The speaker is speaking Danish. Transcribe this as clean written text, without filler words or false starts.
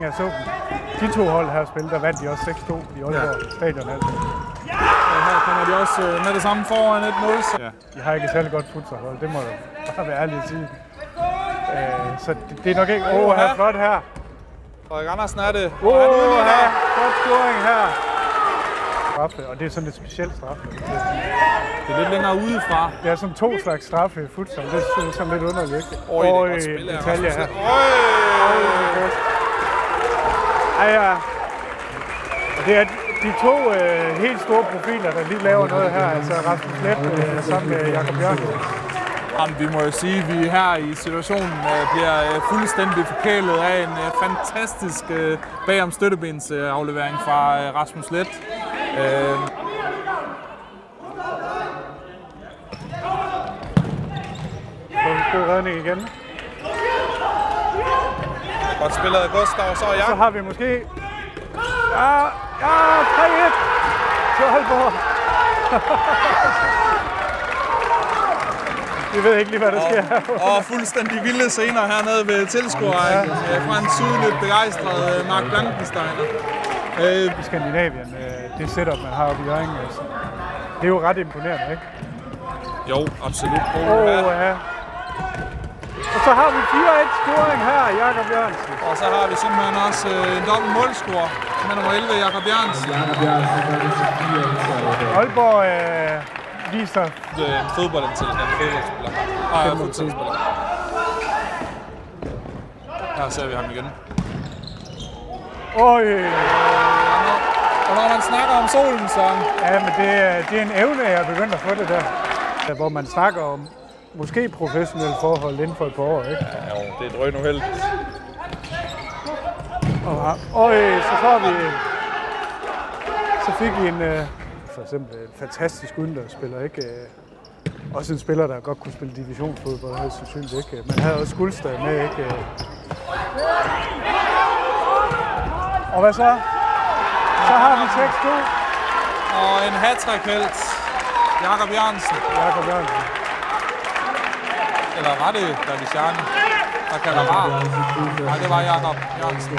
Jeg så de to hold her spille, der vandt de også 6-2 i Aalborg stadion. Altså. Her kommer de også med det samme foran 1-0. Ja. De har ikke et særlig godt futsalhold, det må jeg bare være ærlig at sige. Så det er nok ikke her flot her. Frederik Andersen er det. Her, flot scoring her. Straffe, og det er sådan et specielt straffe. Det er lidt længere udefra. Det er sådan 2 slags straffe i futsal, det er sådan lidt underligt. Det er godt spil her. Ja. Og det er de to helt store profiler, der lige laver noget her, altså Rasmus Let sammen med Jakob Jørgensen. Jamen, vi må jo sige, at vi her i situationen bliver fuldstændig forkælet af en fantastisk bagom støttebensaflevering fra Rasmus Let. God redning igen. Godt spillet af Gustav, så Så har vi måske... Ja, 3-1 til Aalborg. Vi ved ikke lige, hvad der sker her. Og fuldstændig vilde scener hernede ved tilskuerrækken fra en tydeligt begejstret Mark Blankensteiner. I Skandinavien, det setup, man har oppe i Hjørring, altså. Det er jo ret imponerende, ikke? Jo, absolut. Ja. Og så har vi 4-1 scoring her, Jakob Jørgensen. Og så har vi simpelthen også en dobbelt målscore med nummer 11, Jakob Jørgensen. Aalborg viser... Det er en fodboldspiller. Her ser vi ham igen. Og når man snakker om solen, så... Ja, men det er en evne, jeg er begyndt at få det der. Hvor man snakker om måske professionelle forhold inden for et par år, ikke? Ja, jo, det er drøjt uheldigt. Så fik vi for eksempel en fantastisk udendørsspiller, ikke? Også en spiller, der godt kunne spille divisionsfodbold, højst sandsynligt, ikke? Man havde også Guldstad med, ikke? Og hvad så? Så har vi 6-2. Og en hat-trick-helt. Jakob Jørgensen. Eller var det Davidjani, der kalder var? Nej, det var Jakob Jørgensen.